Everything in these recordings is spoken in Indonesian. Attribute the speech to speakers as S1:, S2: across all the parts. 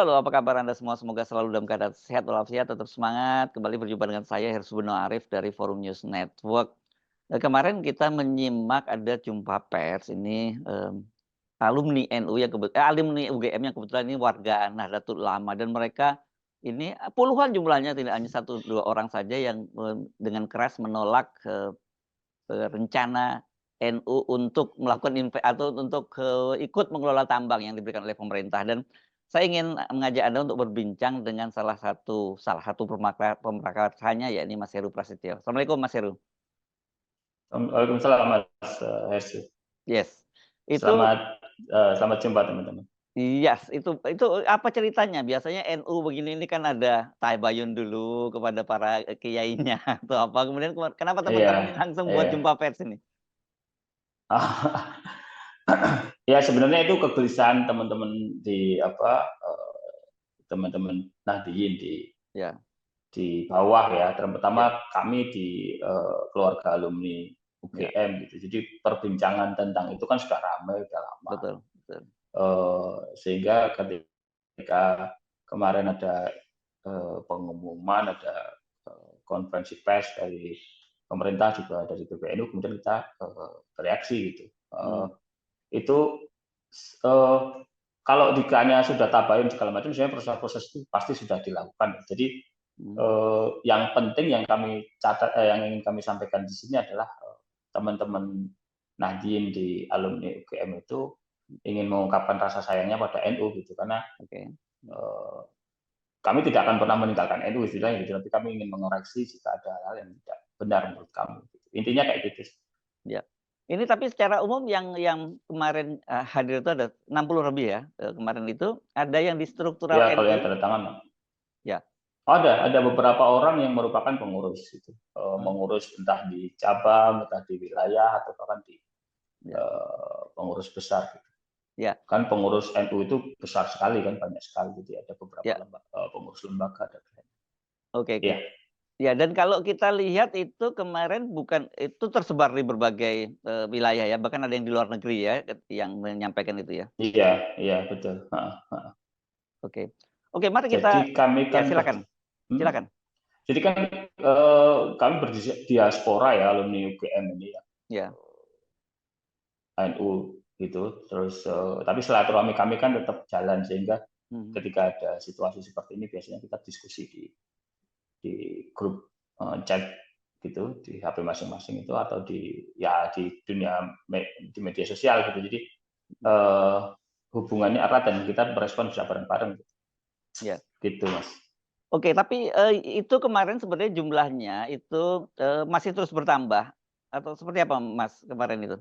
S1: Halo, apa kabar Anda semua? Semoga selalu dalam keadaan sehat walafiat, tetap semangat. Kembali berjumpa dengan saya Hersubun Arif dari Forum News Network. Kemarin kita menyimak ada jumpa pers ini, alumni NU yang alumni UGM yang kebetulan ini warga Nahdlatul Ulama dan mereka ini, puluhan jumlahnya tidak hanya satu 2 orang saja yang, dengan keras menolak, rencana NU untuk melakukan atau untuk, ikut mengelola tambang yang diberikan oleh pemerintah dan saya ingin mengajak Anda untuk berbincang dengan salah satu pemrakarsanya yakni Mas Heru Prasetyo. Assalamualaikum Mas Heru.
S2: Waalaikumsalam Mas Hersi.
S1: Yes, itu
S2: Selamat jumpa teman-teman.
S1: yes, itu apa ceritanya? Biasanya NU begini ini kan ada tabayun dulu kepada para kiainya atau apa, kemudian kenapa
S2: Iya,
S1: teman-teman ini langsung buat
S2: iya.
S1: jumpa pers ini?
S2: Ya sebenarnya itu kegelisahan teman-teman teman-teman Nahdliyin
S1: Ya,
S2: di bawah ya.
S1: ya,
S2: Terutama kami di keluarga alumni
S1: ya,
S2: UGM gitu. Jadi perbincangan tentang itu kan sudah ramai, sudah lama.
S1: betul, betul.
S2: Sehingga ketika kemarin ada pengumuman, ada konferensi pers dari pemerintah juga dari PBNU, kemudian kita bereaksi gitu.
S1: Hmm,
S2: Itu eh, kalau dikanya sudah tabayun segala macam, sebenarnya proses-proses itu pasti sudah dilakukan. Jadi
S1: hmm,
S2: yang penting yang kami catat, yang ingin kami sampaikan di sini adalah teman-teman Nahdien di alumni UGM itu ingin mengungkapkan rasa sayangnya pada NU gitu, karena
S1: oke.
S2: eh, kami tidak akan pernah meninggalkan NU istilahnya gitu, tapi kami ingin mengoreksi jika ada hal yang tidak benar menurut kami. Gitu. Intinya kayak gitu.
S1: Ya. Ini tapi secara umum yang kemarin, hadir itu ada 60 lebih ya, kemarin itu, ada yang di struktural
S2: Ya kalau yang
S1: NU?
S2: tanda tangan
S1: Ya.
S2: ada beberapa orang yang merupakan pengurus itu,
S1: Oh,
S2: mengurus entah di cabang, entah di wilayah atau bahkan di
S1: ya,
S2: pengurus besar. Gitu.
S1: ya,
S2: Kan pengurus NU itu besar sekali kan, banyak sekali, jadi ada beberapa
S1: ya,
S2: pengurus lembaga dan lain.
S1: oke, oke.
S2: Ya,
S1: Ya, dan kalau kita lihat itu kemarin bukan itu tersebar di berbagai, wilayah ya, bahkan ada yang di luar negeri ya, yang menyampaikan itu ya?
S2: iya, iya betul.
S1: Oke. Oke, mari kita
S2: Jadi kami
S1: ya
S2: kan
S1: silakan, silakan.
S2: jadi kan kami berdiaspora ya alumni UGM ini ya,
S1: Ya,
S2: NU gitu. Terus tapi silaturahmi kami kan tetap jalan, sehingga
S1: mhm,
S2: ketika ada situasi seperti ini biasanya kita diskusi di grup chat gitu di HP masing-masing itu, atau di dunia di media sosial gitu. Jadi eh, hubungannya erat dan kita merespon bisa bareng-bareng
S1: ya.
S2: gitu Mas.
S1: Oke, tapi, itu kemarin sebenarnya jumlahnya itu, masih terus bertambah atau seperti apa Mas kemarin itu?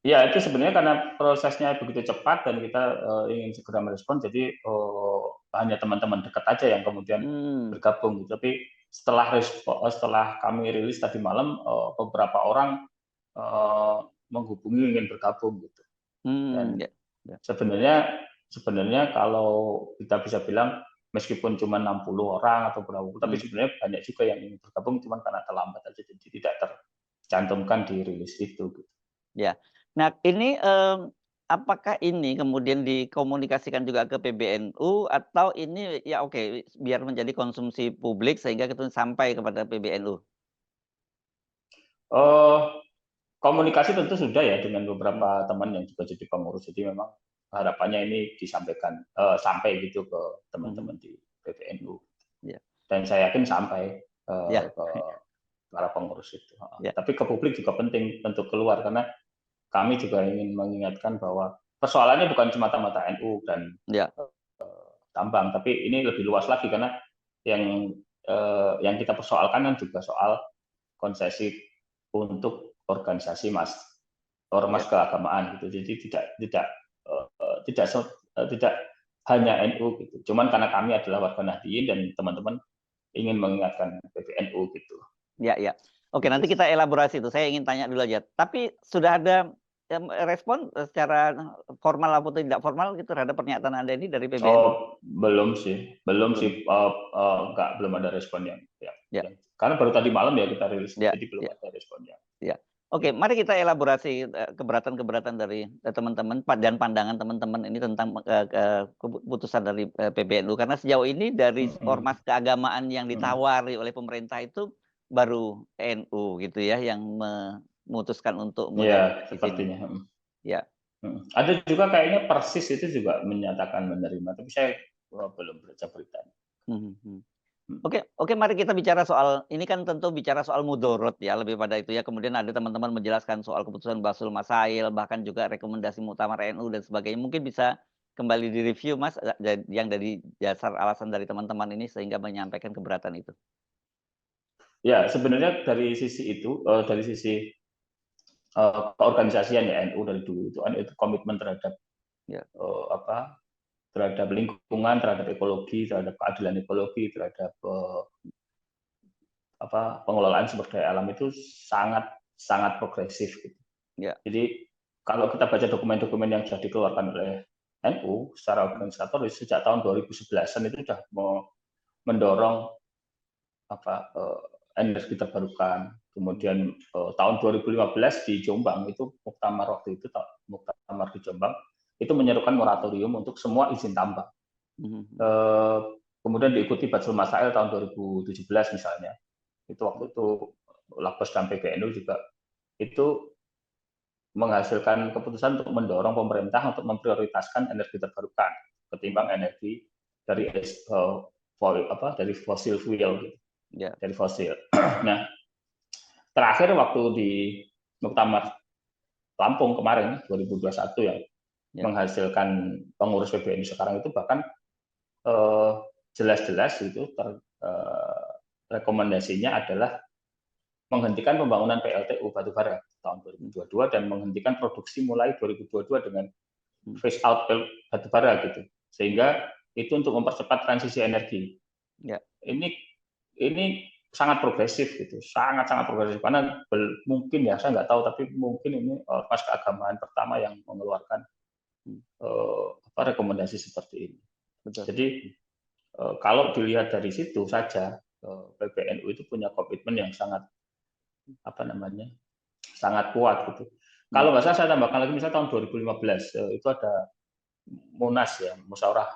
S2: Ya itu sebenarnya karena prosesnya begitu cepat dan kita ingin segera merespon, jadi hanya teman-teman dekat aja yang kemudian
S1: Mmm,
S2: bergabung gitu. Tapi setelah kami rilis tadi malam, beberapa orang menghubungi ingin bergabung gitu. Dan
S1: ya, ya,
S2: sebenarnya sebenarnya kalau kita bisa bilang meskipun cuma 60 orang atau berapa, tapi
S1: mhm,
S2: sebenarnya banyak juga yang ingin bergabung, cuma karena terlambat aja, jadi tidak tercantumkan di rilis itu. Gitu.
S1: ya. Nah ini, apakah ini kemudian dikomunikasikan juga ke PBNU atau ini ya oke biar menjadi konsumsi publik sehingga itu sampai kepada PBNU?
S2: Eh, Komunikasi tentu sudah ya dengan
S1: Mmm,
S2: beberapa teman yang juga jadi pengurus. Jadi memang harapannya ini disampaikan sampai gitu ke
S1: mhm,
S2: teman-teman di PBNU.
S1: ya,
S2: Dan saya yakin sampai
S1: ya,
S2: ke para pengurus itu.
S1: ya,
S2: Tapi ke publik juga penting untuk keluar, karena kami juga ingin mengingatkan bahwa persoalannya bukan semata-mata NU dan
S1: ya,
S2: tambang, tapi ini lebih luas lagi, karena yang yang kita persoalkan kan juga soal konsesi untuk organisasi ormas
S1: ya.
S2: keagamaan gitu. Jadi tidak tidak hanya NU gitu. Cuman karena kami adalah warga Nahdliyin dan teman-teman ingin mengingatkan PBNU gitu.
S1: Ya, ya. Oke,
S2: Gitu.
S1: nanti kita elaborasi itu. Saya ingin tanya dulu aja. Tapi sudah ada, respon, secara formal atau tidak formal gitu terhadap pernyataan Anda ini dari PBNU?
S2: Oh, belum
S1: Belum?
S2: sih, enggak, belum ada respon yang,
S1: Ya,
S2: karena baru tadi malam ya kita rilis,
S1: ya,
S2: jadi belum
S1: ya,
S2: ada responnya.
S1: ya. Oke, mari kita elaborasi, keberatan-keberatan dari, teman-teman dan pandangan teman-teman ini tentang, keputusan dari, PBNU. Karena sejauh ini dari
S2: Mhm,
S1: ormas keagamaan yang
S2: mhm.
S1: ditawari oleh pemerintah itu baru NU gitu ya, yang memutuskan untuk
S2: Iya,
S1: mengajukan di sini.
S2: sepertinya, mhm,
S1: Ya.
S2: mhm. Ada juga kayaknya Persis itu juga menyatakan menerima, tapi saya, belum baca beritanya.
S1: Mhm, mhm.
S2: Mhm.
S1: Oke, oke, mari kita bicara soal ini kan tentu bicara soal mudorot ya, lebih pada itu ya. Kemudian ada teman-teman menjelaskan soal keputusan Basul Masail, bahkan juga rekomendasi Muktamar NU dan sebagainya. Mungkin bisa kembali direview Mas, yang dari dasar alasan dari teman-teman ini sehingga menyampaikan keberatan itu.
S2: Ya, sebenarnya dari sisi itu, dari sisi, keorganisasian ya NU dari dulu itu kan itu komitmen terhadap,
S1: Ya,
S2: apa, terhadap lingkungan, terhadap ekologi, terhadap keadilan ekologi, terhadap, pengelolaan sumber daya alam itu sangat sangat progresif gitu.
S1: ya.
S2: Jadi kalau kita baca dokumen-dokumen yang sudah dikeluarkan oleh NU secara organisatoris sejak tahun 2011-an itu sudah mendorong energi terbarukan. Kemudian tahun 2015 di Jombang itu muktamar waktu itu muktamar di Jombang itu menyerukan moratorium untuk semua izin tambang.
S1: Mhm, mhm.
S2: Eh, Kemudian diikuti Badrul Masail tahun 2017 misalnya. Itu waktu itu Lakbos dan PBNU juga itu menghasilkan keputusan untuk mendorong pemerintah untuk memprioritaskan energi terbarukan ketimbang energi dari dari fosil fuel gitu,
S1: Ya,
S2: dari fosil. Nah, terakhir waktu di Muktamar Lampung kemarin 2021 yang
S1: ya.
S2: menghasilkan pengurus PBNU sekarang itu bahkan eh, jelas-jelas itu rekomendasinya adalah menghentikan pembangunan PLTU batubara tahun
S1: Mhm,
S2: 2022 dan menghentikan produksi mulai 2022 dengan
S1: mhm.
S2: phase out batubara gitu. Sehingga itu untuk mempercepat transisi energi.
S1: Ya.
S2: Ini ini sangat progresif gitu, sangat-sangat progresif karena mungkin ya saya nggak tahu tapi mungkin ini ormas keagamaan pertama yang mengeluarkan
S1: Mhm.
S2: rekomendasi seperti ini.
S1: Betul.
S2: Jadi kalau dilihat dari situ saja PBNU itu punya komitmen yang sangat apa namanya sangat kuat gitu.
S1: Mhm.
S2: Kalau nggak salah saya tambahkan lagi misalnya tahun 2015 itu ada Munas ya, musyawarah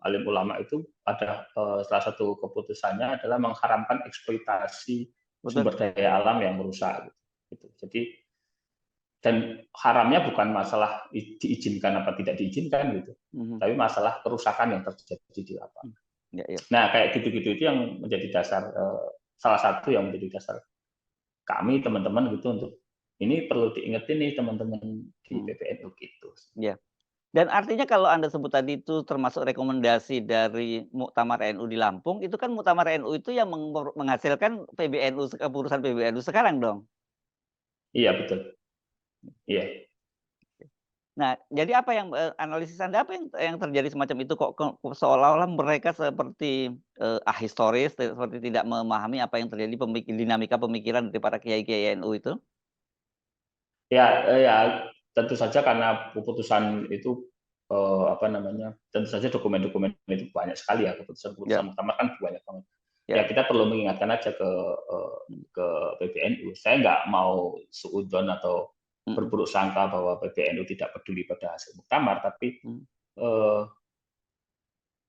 S2: alim ulama itu ada salah satu keputusannya adalah mengharamkan eksploitasi
S1: Betul.
S2: sumber daya alam yang merusak gitu. Jadi dan haramnya bukan masalah diizinkan apa tidak diizinkan gitu,
S1: Mhm,
S2: tapi masalah kerusakan yang terjadi di lapangan.
S1: mhm. Ya, ya.
S2: Nah kayak gitu-gitu itu yang menjadi dasar salah satu yang menjadi dasar kami teman-teman gitu untuk ini perlu diingetin nih teman-teman di
S1: Mhm.
S2: PPNU gitu.
S1: Ya. Dan artinya kalau Anda sebut tadi itu termasuk rekomendasi dari Muktamar NU di Lampung, itu kan Muktamar NU itu yang menghasilkan PBNU keputusan PBNU sekarang dong?
S2: Iya betul. Iya.
S1: Nah, jadi apa yang, analisis Anda apa yang terjadi semacam itu kok seolah-olah mereka seperti, ahistoris, seperti tidak memahami apa yang terjadi dinamika pemikiran dari para kiai-kiai NU itu?
S2: Ya, ya tentu saja karena keputusan itu apa namanya? Tentu saja dokumen-dokumen itu banyak sekali ya
S1: Ya,
S2: keputusan muktamar kan banyak banget. Ya
S1: ya.
S2: kita perlu mengingatkan aja
S1: Mhm,
S2: ke PBNU. Saya nggak mau suudzon atau
S1: mhm,
S2: berburuk sangka bahwa PBNU tidak peduli pada hasil muktamar, tapi
S1: mhm.
S2: eh,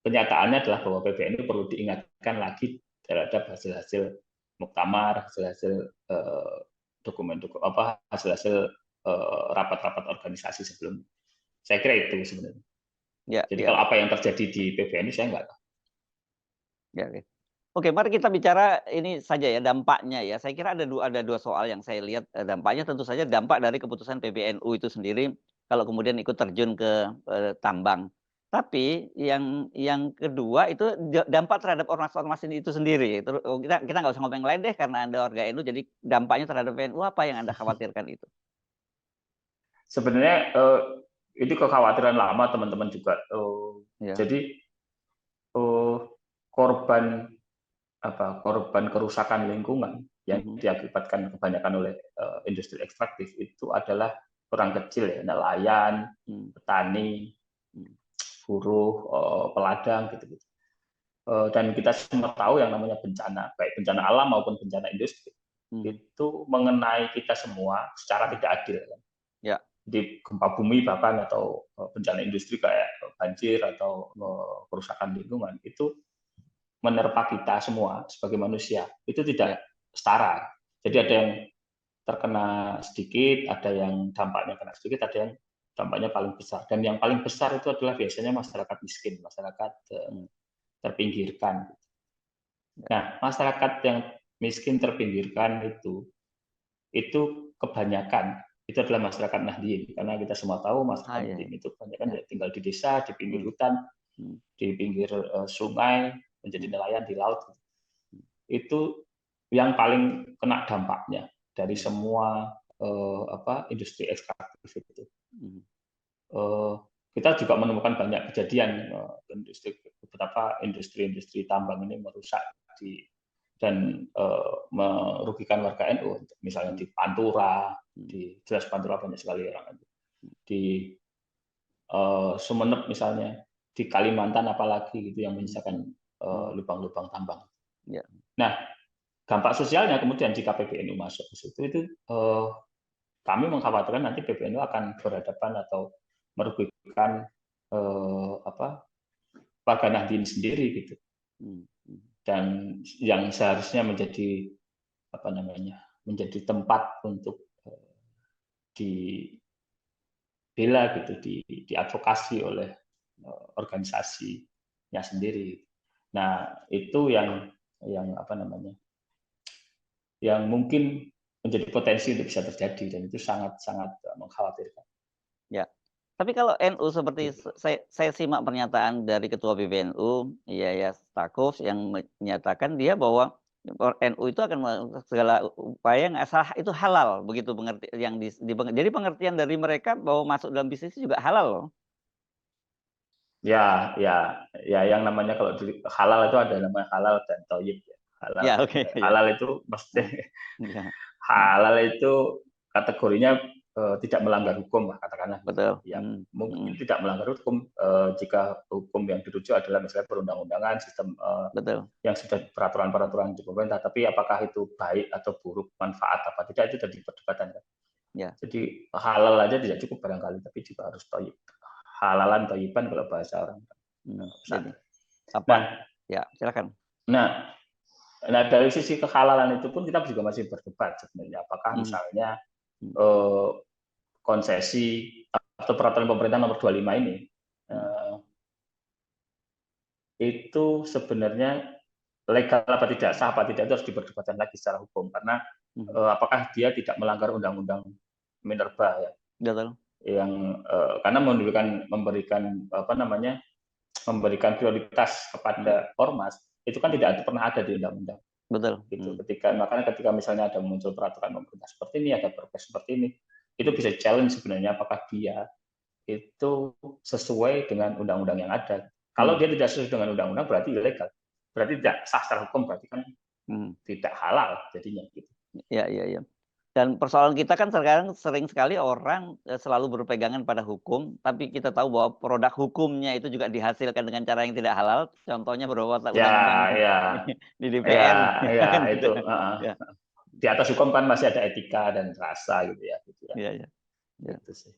S2: kenyataannya adalah bahwa PBNU perlu diingatkan lagi terhadap hasil-hasil muktamar, hasil-hasil dokumen-dokumen apa hasil-hasil rapat-rapat organisasi sebelumnya. Saya kira itu sebenarnya.
S1: Ya,
S2: Jadi
S1: ya,
S2: kalau apa yang terjadi di PBNU saya nggak tahu.
S1: ya, oke. Oke, mari kita bicara ini saja ya, dampaknya ya. Saya kira ada dua soal yang saya lihat, dampaknya tentu saja dampak dari keputusan PBNU itu sendiri, kalau kemudian ikut terjun ke, tambang. Tapi yang kedua itu dampak terhadap ormas-ormas ini itu sendiri. Kita kita nggak usah ngomong yang lain deh, karena Anda warga NU, jadi dampaknya terhadap NU apa yang Anda khawatirkan itu?
S2: Sebenarnya itu kekhawatiran lama teman-teman juga.
S1: Ya.
S2: Jadi korban korban kerusakan lingkungan yang
S1: Mhm,
S2: diakibatkan kebanyakan oleh industri ekstraktif itu adalah orang kecil ya, nelayan,
S1: mmm,
S2: petani,
S1: mhm,
S2: buruh, peladang gitu. Dan kita semua tahu yang namanya bencana, baik bencana alam maupun bencana industri. itu mengenai kita semua secara tidak adil.
S1: Ya.
S2: Di gempa bumi bahkan atau bencana industri kayak banjir atau kerusakan lingkungan itu menerpa kita semua sebagai manusia. Itu tidak setara. Jadi ada yang terkena sedikit, ada yang dampaknya kena sedikit, ada yang dampaknya paling besar. Dan yang paling besar itu adalah biasanya masyarakat miskin, masyarakat terpinggirkan. Nah, masyarakat yang miskin terpinggirkan itu kebanyakan itu adalah masyarakat Nahdien, karena kita semua tahu masyarakat Nahdien itu kebanyakan tinggal di desa, di pinggir hutan, di pinggir sungai, menjadi nelayan di laut. Itu yang paling kena dampaknya dari semua industri ekstraktif itu. Kita juga menemukan banyak kejadian betapa industri tambang ini merusak dan merugikan warga NU, misalnya di Pantura, jelas Pantura banyak sekali orang di Sumeneb misalnya, di Kalimantan apalagi gitu yang menyisakan lubang-lubang tambang.
S1: Ya.
S2: Nah, dampak sosialnya kemudian jika PBNU masuk ke situ itu kami mengkhawatirkan nanti PBNU akan berhadapan atau merugikan warga Nahdien sendiri gitu. Dan yang seharusnya menjadi menjadi tempat untuk dibela gitu, diadvokasi oleh organisasinya sendiri. Nah, itu yang yang mungkin menjadi potensi untuk bisa terjadi, dan itu sangat-sangat mengkhawatirkan.
S1: Ya. Tapi kalau NU seperti saya simak pernyataan dari Ketua PBNU, ya Stakuf, yang menyatakan dia bahwa NU itu akan segala upaya yang asal itu halal, begitu pengertian jadi pengertian dari mereka bahwa masuk dalam bisnis juga halal loh.
S2: Ya, yang namanya kalau halal itu ada namanya halal dan thayyib. Halal,
S1: ya, okay,
S2: halal itu maksudnya halal itu kategorinya tidak melanggar hukum lah katakanlah.
S1: Betul.
S2: Ya, mungkin tidak melanggar hukum jika hukum yang dirujuk adalah misalnya perundang-undangan, sistem yang sudah peraturan-peraturan di pemerintah. Tapi apakah itu baik atau buruk, manfaat apa tidak, itu jadi perdebatan kan. Ya. Jadi halal aja tidak cukup barangkali, tapi juga harus thayyib. Halalan thayyiban kalau bahasa orang.
S1: Ya, silakan.
S2: Nah, dari sisi kehalalan itu pun kita juga masih berdebat sebenarnya. Apakah misalnya konsesi atau peraturan pemerintah nomor 25 ini itu sebenarnya legal apa tidak, sah apa tidak, itu harus diperdebatkan lagi secara hukum, karena apakah dia tidak melanggar undang-undang minerba ya.
S1: Betul.
S2: Yang karena memberikan prioritas kepada ormas itu kan tidak pernah ada di undang-undang.
S1: Betul.
S2: Gitu. Makanya ketika misalnya ada muncul peraturan pemerintah seperti ini, ada perpres seperti ini, itu bisa challenge sebenarnya apakah dia itu sesuai dengan undang-undang yang ada. Kalau dia tidak sesuai dengan undang-undang berarti ilegal, berarti tidak sah secara hukum, berarti kan tidak halal jadinya. Gitu.
S1: Iya. Dan persoalan kita kan sekarang sering sekali orang selalu berpegangan pada hukum, tapi kita tahu bahwa produk hukumnya itu juga dihasilkan dengan cara yang tidak halal. Contohnya beberapa undang-undang di DPR.
S2: Ya, itu. Di atas hukum kan masih ada etika dan rasa gitu ya.
S1: Iya.
S2: Gitu sih.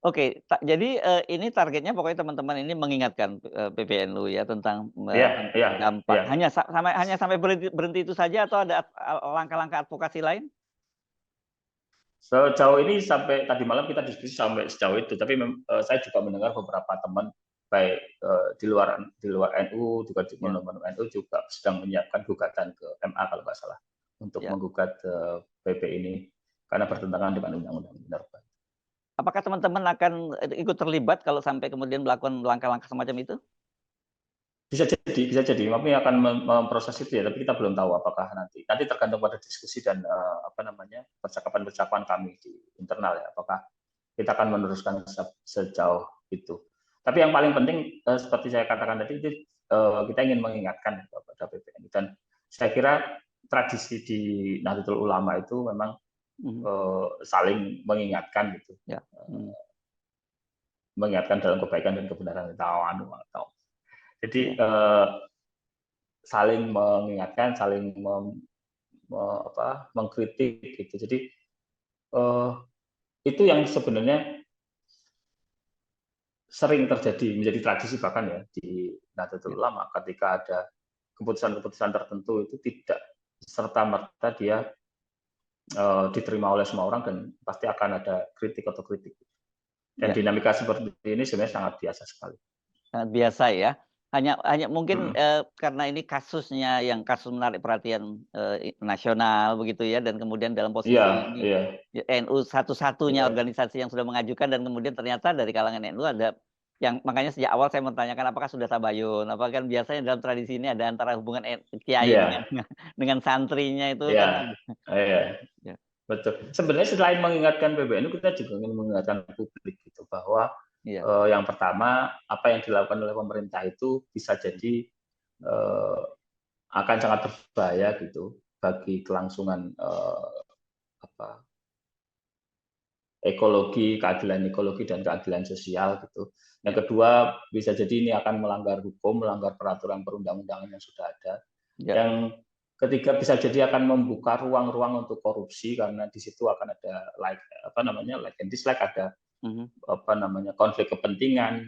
S1: Oke, jadi ini targetnya pokoknya teman-teman ini mengingatkan PBNU ya tentang dampak. Hanya sampai berhenti itu saja atau ada langkah-langkah advokasi lain?
S2: Sejauh ini sampai tadi malam kita diskusi sampai sejauh itu, tapi saya juga mendengar beberapa teman baik di luar NU juga di teman-teman NU juga sedang menyiapkan gugatan ke MA kalau nggak salah untuk menggugat PP ini karena bertentangan dengan undang-undang minerba.
S1: Apakah teman-teman akan ikut terlibat kalau sampai kemudian melakukan langkah-langkah semacam itu?
S2: Bisa jadi. Kami akan memproses itu ya, tapi kita belum tahu apakah nanti tergantung pada diskusi dan percakapan kami di internal ya, apakah kita akan meneruskan sejauh itu. Tapi yang paling penting seperti saya katakan tadi itu kita ingin mengingatkan kepada PBNU, dan saya kira tradisi di Nahdlatul Ulama itu memang saling mengingatkan gitu. Mengingatkan dalam kebaikan dan kebenaran atau jadi saling mengingatkan, saling mengkritik gitu. Jadi itu yang sebenarnya sering terjadi, menjadi tradisi bahkan ya di Nahdlatul Ulama, ketika ada keputusan-keputusan tertentu itu tidak serta-merta dia diterima oleh semua orang dan pasti akan ada kritik atau kritik. Dan dinamika seperti ini sebenarnya sangat biasa sekali.
S1: Sangat biasa ya. Hanya mungkin karena ini kasusnya yang kasus menarik perhatian nasional begitu ya, dan kemudian dalam posisi ini NU satu-satunya organisasi yang sudah mengajukan, dan kemudian ternyata dari kalangan NU ada yang, makanya sejak awal saya menanyakan apakah sudah tabayun. Apa kan biasanya dalam tradisi ini ada antara hubungan kiai dengan santrinya itu kan.
S2: Iya. Betul. Sebenarnya selain mengingatkan PBNU, kita juga ingin mengingatkan publik gitu bahwa yang pertama, apa yang dilakukan oleh pemerintah itu bisa jadi akan sangat berbahaya gitu bagi kelangsungan ekologi, keadilan ekologi dan keadilan sosial gitu. Yang kedua, bisa jadi ini akan melanggar hukum, melanggar peraturan perundang-undangan yang sudah ada. Yang ketiga, bisa jadi akan membuka ruang-ruang untuk korupsi, karena di situ akan ada like and dislike, ada konflik kepentingan,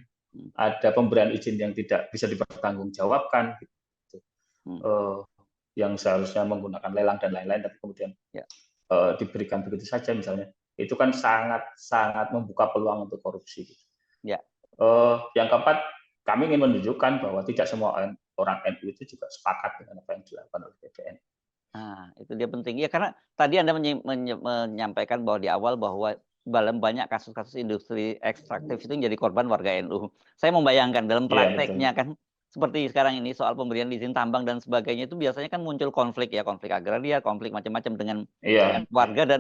S2: ada pemberian izin yang tidak bisa dipertanggungjawabkan gitu. Yang seharusnya menggunakan lelang dan lain-lain, tapi kemudian diberikan begitu saja misalnya, itu kan sangat membuka peluang untuk korupsi. Yang keempat, kami ingin menunjukkan bahwa tidak semua orang NU itu juga sepakat dengan apa yang dilakukan oleh PBNU.
S1: Nah, itu dia penting. Ya, karena tadi Anda menyampaikan bahwa di awal bahwa dalam banyak kasus-kasus industri ekstraktif itu menjadi korban warga NU. Saya membayangkan dalam prakteknya kan, seperti sekarang ini soal pemberian izin tambang dan sebagainya, itu biasanya kan muncul konflik ya, konflik agraria, konflik macam-macam dengan warga, dan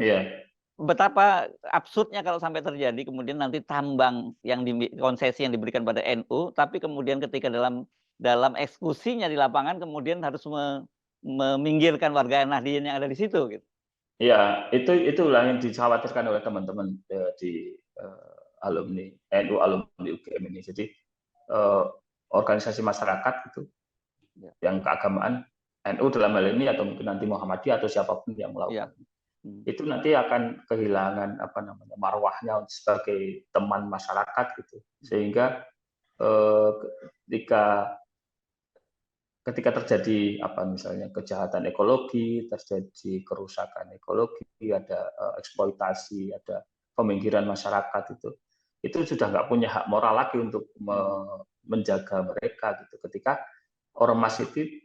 S1: betapa absurdnya kalau sampai terjadi kemudian nanti tambang yang konsesi yang diberikan pada NU, tapi kemudian ketika dalam eksekusinya di lapangan kemudian harus meminggirkan warga Nahdliyin yang ada di situ gitu.
S2: Iya, itulah yang dikhawatirkan oleh teman-teman di alumni NU, alumni UGM ini. Jadi organisasi masyarakat itu yang keagamaan, NU dalam hal ini atau mungkin nanti Muhammadiyah atau siapapun yang melakukan itu nanti akan kehilangan marwahnya sebagai teman masyarakat gitu. Sehingga ketika terjadi misalnya kejahatan ekologi, terjadi kerusakan ekologi, ada eksploitasi, ada peminggiran masyarakat, itu sudah nggak punya hak moral lagi untuk menjaga mereka gitu. Ketika ormas itu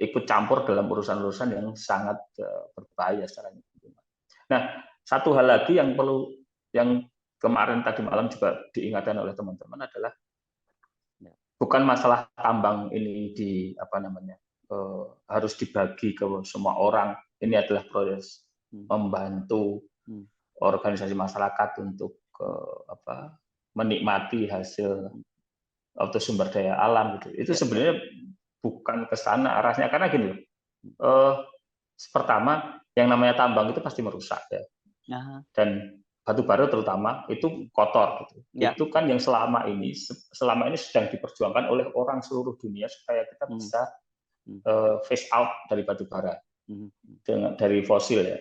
S2: ikut campur dalam urusan-urusan yang sangat berbahaya secara lingkungan. Nah, satu hal lagi yang kemarin tadi malam juga diingatkan oleh teman-teman adalah bukan masalah tambang ini harus dibagi ke semua orang. Ini adalah proses membantu organisasi masyarakat untuk menikmati hasil atau sumber daya alam gitu. Itu sebenarnya bukan ke sana arahnya, karena gini loh. Pertama, yang namanya tambang itu pasti merusak ya. Dan batu bara terutama itu kotor gitu. Itu kan yang selama ini sedang diperjuangkan oleh orang seluruh dunia supaya kita bisa phase out dari batu bara, dari fosil ya,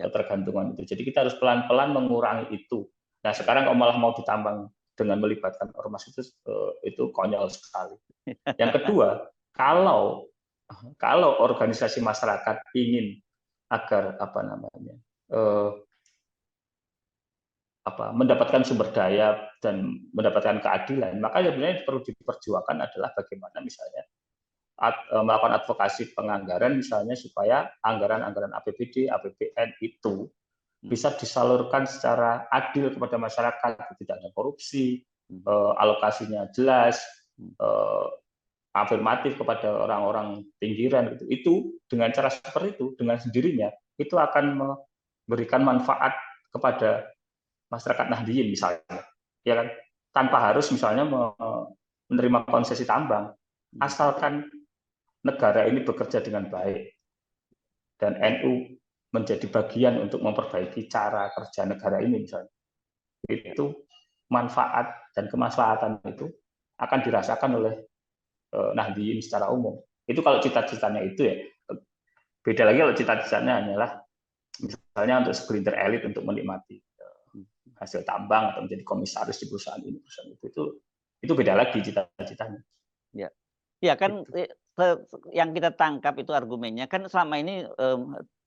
S2: ketergantungan itu. Jadi kita harus pelan-pelan mengurangi itu. Nah, sekarang kalau malah mau ditambang dengan melibatkan ormas itu konyol sekali. Yang kedua, kalau organisasi masyarakat ingin agar mendapatkan sumber daya dan mendapatkan keadilan, maka yang sebenarnya perlu diperjuangkan adalah bagaimana misalnya melakukan advokasi penganggaran misalnya supaya anggaran-anggaran APBD, APBN itu bisa disalurkan secara adil kepada masyarakat, tidak ada korupsi, alokasinya jelas, afirmatif kepada orang-orang pinggiran gitu. Itu dengan cara seperti itu, dengan sendirinya itu akan memberikan manfaat kepada masyarakat Nahdliyin misalnya, ya kan, tanpa harus misalnya menerima konsesi tambang, asalkan negara ini bekerja dengan baik dan NU menjadi bagian untuk memperbaiki cara kerja negara ini misalnya, itu manfaat dan kemaslahatan itu akan dirasakan oleh Nahdliyin secara umum. Itu kalau cita-citanya itu ya. Beda lagi kalau cita-citanya hanyalah misalnya untuk segelintir elit untuk menikmati hasil tambang atau menjadi komisaris di perusahaan ini, perusahaan itu beda lagi cita-citanya.
S1: Ya. Ya kan,
S2: Gitu.
S1: yang kita tangkap itu argumennya kan selama ini,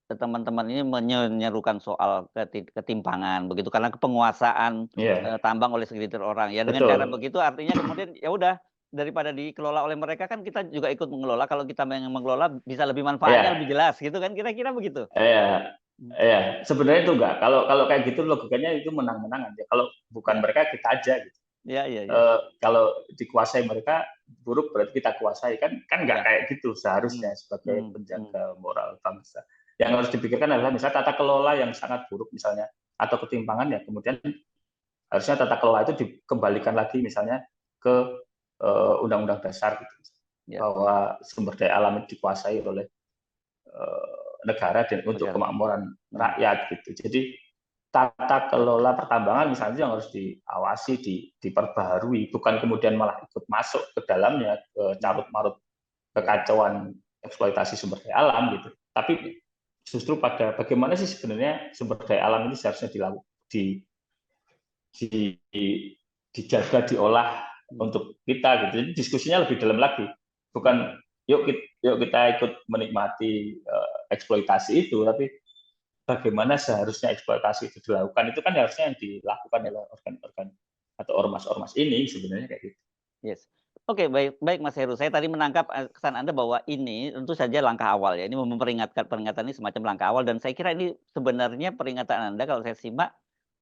S1: teman-teman ini menyerukan soal ketimpangan begitu karena penguasaan,
S2: Iya,
S1: tambang oleh segelintir orang. Ya dengan cara
S2: betul.
S1: begitu artinya kemudian ya udah daripada dikelola oleh mereka kan kita juga ikut mengelola, kalau kita yang mengelola bisa lebih manfaatnya
S2: Iya,
S1: lebih jelas gitu kan kira-kira begitu?
S2: iya,
S1: Mmm,
S2: iya. Sebenarnya itu enggak. Kalau kalau kayak gitu logikanya itu menang-menangan ya. Kalau bukan
S1: ya.
S2: mereka kita aja gitu.
S1: Ya ya ya.
S2: Kalau dikuasai mereka buruk berarti kita kuasai kan nggak
S1: Ya.
S2: kayak gitu
S1: Mmm,
S2: seharusnya sebagai
S1: mmm.
S2: penjaga moral bangsa. Yang harus dipikirkan adalah misalnya tata kelola yang sangat buruk misalnya atau ketimpangan ya kemudian harusnya tata kelola itu dikembalikan lagi misalnya ke undang-undang dasar gitu
S1: Ya,
S2: bahwa sumber daya alam itu dikuasai oleh negara dan untuk
S1: negara.
S2: kemakmuran
S1: Mmm,
S2: rakyat gitu. Jadi tata kelola pertambangan misalnya yang harus diawasi, diperbaharui, bukan kemudian malah ikut masuk ke dalamnya, ke
S1: mmm,
S2: carut-marut
S1: ya
S2: kekacauan eksploitasi sumber daya alam gitu.
S1: ya
S2: Tapi justru pada bagaimana sih sebenarnya sumber daya alam ini seharusnya di, dijaga, diolah
S1: mmm,
S2: untuk kita gitu. Jadi diskusinya lebih dalam lagi,
S1: ya
S2: bukan yuk kita ikut menikmati eksploitasi itu, tapi bagaimana seharusnya eksploitasi itu dilakukan itu kan harusnya yang dilakukan
S1: ya.
S2: oleh organ-organ atau ormas-ormas ini sebenarnya kayak gitu.
S1: Yes. Oke, baik baik Mas Heru. Saya tadi menangkap, kesan Anda bahwa ini tentu saja langkah awal ya, ini peringatan ini semacam langkah awal dan saya kira ini sebenarnya peringatan Anda kalau saya simak,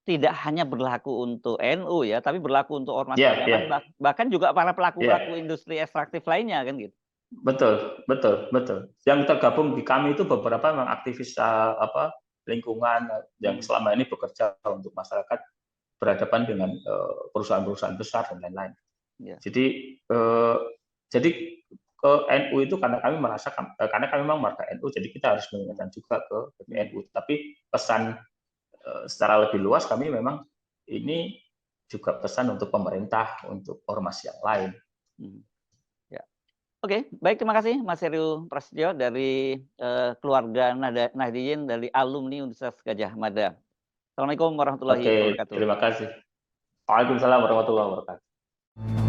S1: tidak hanya berlaku untuk NU ya, tapi berlaku untuk ormas
S2: Iya,
S1: yang
S2: iya,
S1: lain, bahkan juga para pelaku-pelaku
S2: iya,
S1: industri ekstraktif lainnya kan gitu.
S2: betul, betul, betul. Yang tergabung di kami itu beberapa memang aktivis apa lingkungan yang
S1: Mmm,
S2: selama ini bekerja untuk masyarakat berhadapan dengan perusahaan-perusahaan besar dan lain-lain.
S1: iya,
S2: Jadi jadi ke NU itu karena kami merasakan karena kami memang warga NU, jadi kita harus
S1: mmm,
S2: mengingatkan juga ke
S1: mmm,
S2: PBNU. Tapi pesan secara lebih luas kami memang ini juga pesan untuk pemerintah, untuk ormas yang lain.
S1: mhm, ya. Oke, baik terima kasih Mas Heru Prasetyo dari, keluarga Nahdliyin dari alumni Universitas Gadjah Mada. Assalamualaikum warahmatullahi
S2: Oke,
S1: wabarakatuh.
S2: terima kasih. Waalaikumsalam warahmatullahi wabarakatuh.